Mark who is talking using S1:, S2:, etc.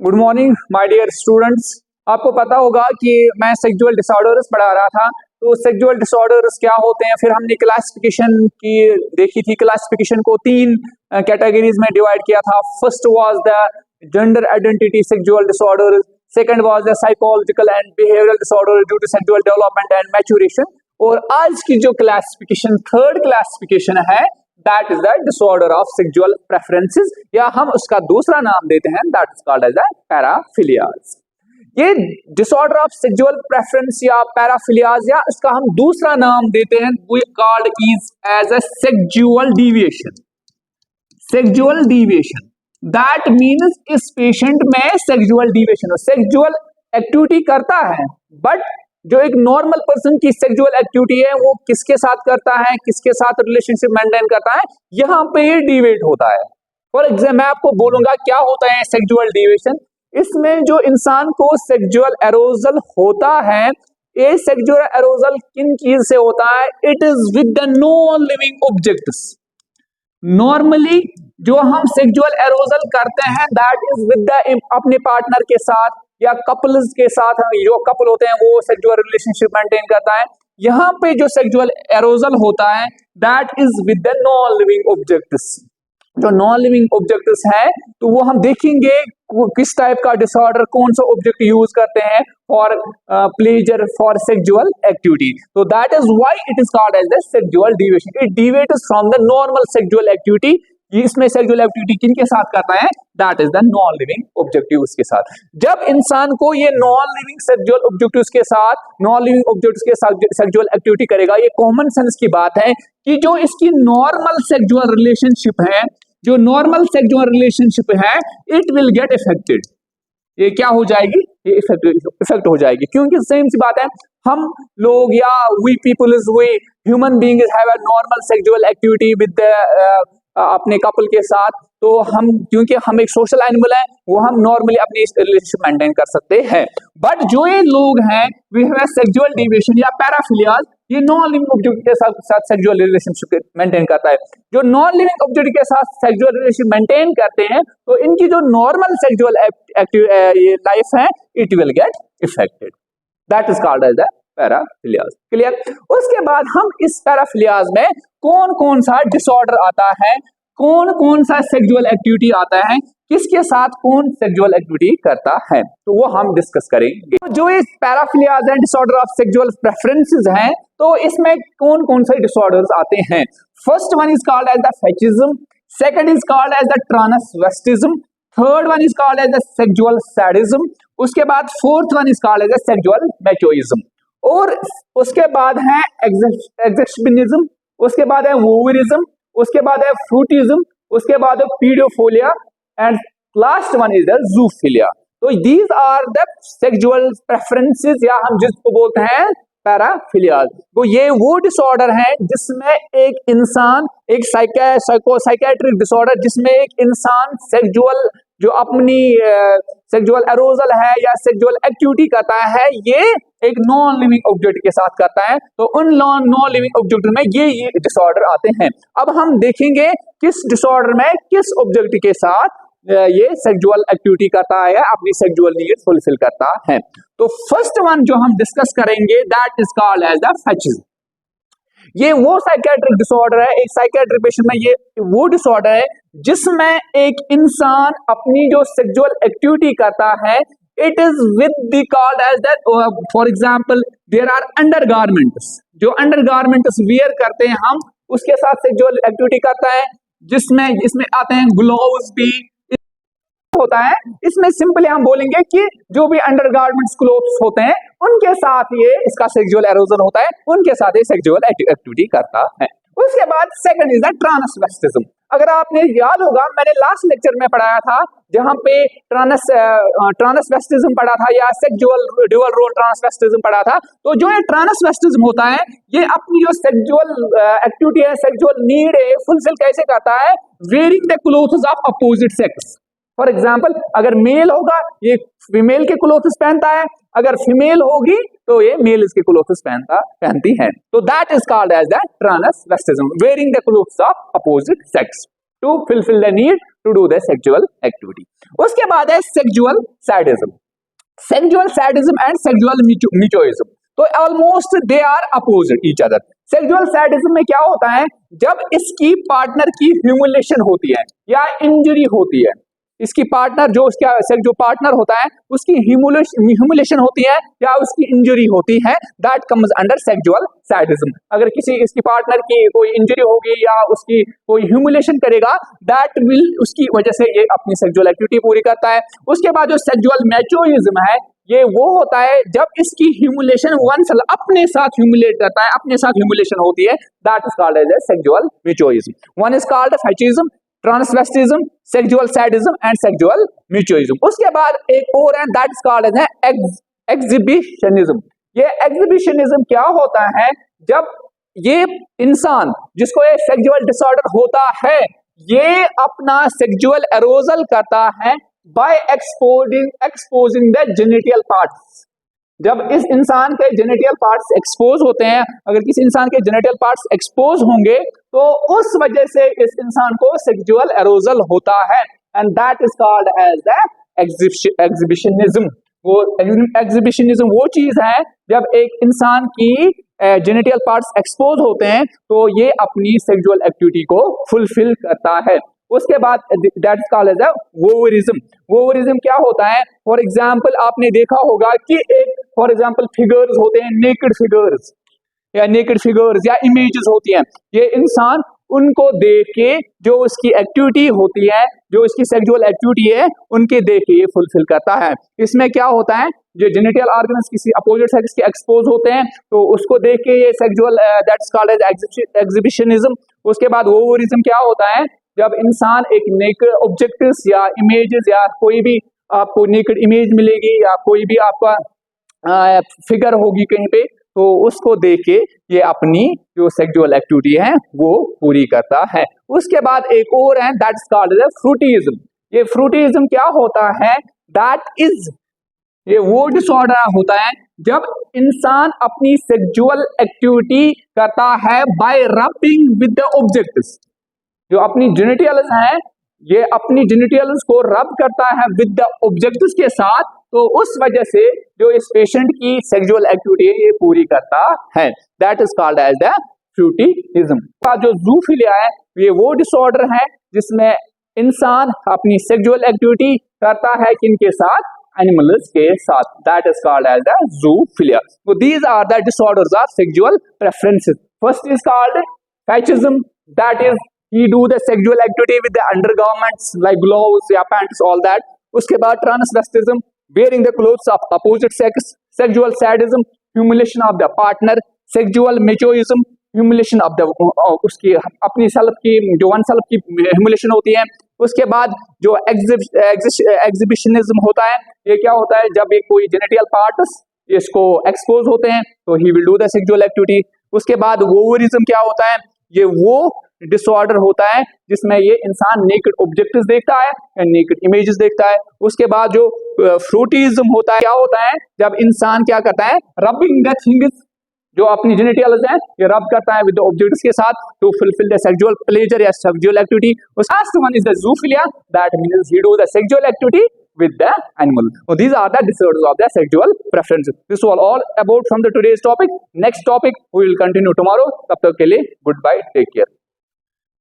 S1: Good morning my dear students. आपको पता होगा कि मैं सेक्सुअल डिसऑर्डर्स पढ़ा रहा था। तो सेक्सुअल डिसऑर्डर्स क्या होते हैं, फिर हमने क्लासिफिकेशन की देखी थी। क्लासिफिकेशन को तीन कैटेगरीज में डिवाइड किया था। First was the gender identity sexual disorder, second was the psychological and behavioural disorder due to sexual development and maturation. और आज की जो क्लासिफिकेशन थर्ड क्लासिफिकेशन है that is the disorder of sexual preferences, या हम उसका दूसरा नाम देते हैं that is called as the paraphilias. ये डिसऑर्डर ऑफ सेक्सुअल प्रेफरेंस या पैराफिलियाज, या इसका हम दूसरा नाम देते हैं we called is as a sexual deviation. Sexual deviation that means इस पेशेंट में सेक्सुअल डिविएशन, सेक्सुअल एक्टिविटी करता है बट जो एक नॉर्मल पर्सन की सेक्सुअल एक्टिविटी है वो किसके साथ करता है, किसके साथ रिलेशनशिप मेंटेन करता है, यहाँ पे ये डिवेट होता है। फॉर एग्जाम्पल मैं आपको बोलूंगा क्या होता है सेक्सुअल डिविएशन। इसमें जो इंसान को सेक्सुअल एरोजल होता है, ये सेक्सुअल एरोजल किन चीज से होता है, it is with the non living objects. Normally जो हम सेक्सुअल एरोजल करते हैं दैट इज विद द अपने पार्टनर के साथ या कपल्स के साथ। जो कपल होते हैं वो सेक्सुअल रिलेशनशिप मेंटेन करता है। यहाँ पे जो सेक्सुअल एरोजल होता है that is with the non living objects. जो नॉन लिविंग ऑब्जेक्ट्स है तो वो हम देखेंगे किस टाइप का डिसऑर्डर, कौन सा ऑब्जेक्ट यूज करते हैं for pleasure for sexual activity. तो that is why it is called as the sexual deviation. It deviates from the normal sexual activity. इसमें सेक्सुअल एक्टिविटी किनके साथ करता है, that is the non living objectives के साथ। जब इंसान को ये नॉन लिविंग सेक्सुअल ऑब्जेक्टिव्स के साथ, नॉन लिविंग ऑब्जेक्ट्स के साथ सेक्सुअल एक्टिविटी करेगा, ये कॉमन सेंस की बात है कि जो इसकी नॉर्मल सेक्सुअल रिलेशनशिप है, जो नॉर्मल सेक्सुअल रिलेशनशिप है, इट विल गेट इफेक्टेड। ये क्या हो जाएगी, ये इफेक्ट हो जाएगी। क्योंकि सेम सी बात है, हम लोग या we people is we human being have a normal sexual activity with अपने कपल के साथ। तो हम क्योंकि हम एक सोशल एनिमल है, वो हम नॉर्मली अपनी रिलेशनशिप मेंटेन कर सकते हैं। बट जो ये लोग हैं वी हैव सेक्सुअल डिविएशन या पैराफिलियाज, ये नॉन लिविंग ऑब्जेक्ट के साथ सेक्सुअल रिलेशनशिप मेंटेन करता है। जो नॉन लिविंग ऑब्जेक्ट के साथ सेक्सुअल रिलेशनशिप मेंटेन करते हैं तो इनकी जो नॉर्मल सेक्सुअल लाइफ है it will get affected. That is called as the paraphilias. Clear. उसके बाद हम इस पैराफिलियाज में कौन कौन सा डिसऑर्डर आता है, कौन कौन सा सेक्सुअल एक्टिविटी आता है, किसके साथ कौन सेक्सुअल एक्टिविटी करता है, तो वो हम डिस्कस करेंगे। तो जो इस paraphilias and disorder of sexual preferences हैं, तो इसमें कौन कौन से डिसऑर्डर्स आते हैं। First one is called as the fetishism, second is called as the transvestism, third one is called as the sexual sadism, उसके बाद fourth one is called as the sexual masochism, और उसके बाद है एक्सहिबिशनिज्म, उसके बाद है वोवरिज्म, उसके बाद है फ्रूटिज्म, उसके बाद है paedophilia and last one is the zoophilia. तो these are the sexual preferences या हम जिसको बोलते हैं पैराफिलियाज। तो ये वो डिसऑर्डर है जिसमें एक इंसान, एक साइकेट्रिक डिसऑर्डर जिसमें एक इंसान सेक्सुअल जो अपनी सेक्सुअल एरोजल है या सेक्सुअल एक्टिविटी करता है, ये एक नॉन लिविंग ऑब्जेक्ट के साथ करता है। तो उन नॉन लिविंग ऑब्जेक्ट में ये डिसऑर्डर आते हैं। अब हम देखेंगे किस डिसऑर्डर में किस ऑब्जेक्ट के साथ ये सेक्सुअल एक्टिविटी करता है, अपनी सेक्सुअल नीड्स फुलफिल करता है। तो फर्स्ट वन जो हम डिस्कस करेंगे that is called as the fetishism. ये वो साइकेट्रिक डिसऑर्डर है, एक साइकेट्रिक पेशेंट में ये वो डिसऑर्डर है जिसमें एक इंसान अपनी जो सेक्सुअल एक्टिविटी करता है it is with the called as that. For example there are undergarments, जो अंडरगारमेंट्स वियर करते हैं हम, उसके साथ सेक्सुअल एक्टिविटी करता है, जिसमें आते हैं ग्लोव्स भी होता है। इसमें सिंपली हम बोलेंगे कि जो भी अंडरगारमेंट्स क्लोथ्स होते हैं उनके साथ ये इसका सेक्सुअल एरोजन होता है, उनके साथ ये सेक्सुअल एक्टिविटी करता है। उसके बाद सेकंड इज द ट्रांसवेस्टिज्म। अगर आपने याद होगा मैंने लास्ट लेक्चर में पढ़ाया था जहां पे ट्रांसवेस्टिज्म पढ़ा था या सेक्सुअल ड्यूअल रोल ट्रांसवेस्टिज्म पढ़ा था। तो जो ये ट्रांसवेस्टिज्म होता है ये अपनी जो सेक्सुअल एक्टिविटी है, सेक्सुअल नीड है, फुलफिल कैसे करता है, wearing the clothes of opposite sex. For example अगर मेल होगा ये फीमेल के क्लोथ्स पहनता है, अगर फीमेल होगी तो ये मेल इसके क्लोथ्स पहनती है। तो that is called as the transvestism, wearing the clothes of opposite sex. To fulfil the need to do the sexual activity. उसके बाद है sexual sadism. Sexual sadism and sexual masochism, तो almost they are opposite each other. Sexual sadism में क्या होता है, जब इसकी पार्टनर की ह्यूमिलेशन होती है या इंजरी होती है, इसकी पार्टनर जो पार्टनर होता है उसकी ह्यूमिलेशन होती है या उसकी इंजरी होती है, that comes under sexual sadism. अगर इसकी पार्टनर की कोई इंजरी होगी या उसकी कोई ह्यूमिलेशन करेगा, दैट विल उसकी वजह से ये अपनी सेक्सुअल एक्टिविटी पूरी करता है। उसके बाद जो सेक्सुअल मैचोइज्म है, ये वो होता है जब इसकी ह्यूमिलेशन वंस अपने साथ ह्यूमिलेट करता है, अपने साथ ह्यूमिलेशन होती है, that is called as a sexual masochism. One is called fetishism, transvestism, sexual sadism and sexual mutualism. उसके बाद एक और है, that is called as exhibitionism. ये एक्सिबिशनिज्म क्या होता है, जब ये इंसान जिसको ये सेक्सुअल डिसऑर्डर होता है, ये अपना सेक्सुअल एरोजल करता है by exposing the genital parts. जब इस इंसान के जेनिटल पार्ट्स एक्सपोज होते हैं, अगर किसी इंसान के जेनिटल पार्ट्स एक्सपोज होंगे तो उस वजह से इस इंसान को सेक्सुअल एरोजल होता है, and that is called as the exhibitionism. वो एक्सिबिशनिज्म वो चीज है जब एक इंसान की जेनिटल पार्ट्स एक्सपोज होते हैं तो ये अपनी सेक्सुअल एक्टिविटी को फुलफिल करता है। उसके बाद दैट इज कॉल्ड एज वोवरिज्म। वोवरिज्म क्या होता है, फॉर एग्जांपल आपने देखा होगा कि एक फॉर एग्जांपल फिगर्स होते हैं, नेकेड फिगर्स या इमेजेस होती हैं, ये इंसान उनको देख के जो उसकी एक्टिविटी होती है, जो इसकी सेक्सुअल एक्टिविटी है, उनके देख के ये फुलफिल करता है। इसमें क्या होता है, जो जेनिटल ऑर्गन्स किसी अपोजिट सेक्स के एक्सपोज होते हैं तो उसको देख के ये sexual that is called as exhibitionism. उसके बाद वोवरिज्म क्या होता है, जब इंसान एक नेकेड ऑब्जेक्ट्स या इमेजेस या कोई भी आपको नेकेड इमेज मिलेगी या कोई भी आपका फिगर होगी कहीं पे, तो उसको देख के ये अपनी जो सेक्सुअल एक्टिविटी है वो पूरी करता है। उसके बाद एक और है, दैट इज कॉल्ड एज फ्रूटिज्म। ये फ्रूटिज्म क्या होता है, दैट इज ये वो डिसऑर्डर होता है जब इंसान अपनी सेक्सुअल एक्टिविटी करता है bye rubbing with the objects. जो अपनी जेनिटल्स हैं, ये अपनी जेनिटल्स को रब करता है विद द ऑब्जेक्ट्स के साथ, तो उस वजह से जो इस पेशेंट की सेक्सुअल एक्टिविटी है ये पूरी करता है, that is called as the frotteurism. जो ज़ूफिलिया है, ये वो डिसऑर्डर है जिसमें इंसान अपनी सेक्सुअल एक्टिविटी करता है किनके साथ, एनिमल्स के साथ, that is called as the zoophilia. So these are the disorders of sexual preferences. First is called fetishism, that is he do the sexual activity with the undergarments like gloves या pants, all that. उसके बाद transvestism, wearing the clothes of opposite sex, sexual sadism, humiliation of the partner, sexual machoism, humiliation of the उसकी अपनी self की जो one self की humiliation होती है। उसके बाद जो एक्सिबिशनिज्म होता है, ये क्या होता है, जब एक कोई जेनिटल पार्ट्स इसको एक्सपोज होते हैं तो he will do the sexual activity. उसके बाद वोवरिज्म क्या होता है, ये वो डिसऑर्डर होता है जिसमें ये इंसान नेकेड ऑब्जेक्ट्स देखता है या नेकेड इमेजेस देखता है। उसके बाद जो फ्रूटिज्म होता है, क्या होता है, जब इंसान क्या करता है, रबिंग द थिंग्स, जो अपनी जेनिटल्स हैं ये रब करता है विद द ऑब्जेक्ट्स के साथ to fulfil the sexual pleasure या sexual activity. Last one is the zoophilia, that means he do the sexual activity with the animal. So these are the disorders of the sexual preferences. This was all about from the today's topic. Next topic we will continue tomorrow. तब तक के लिए goodbye, take care.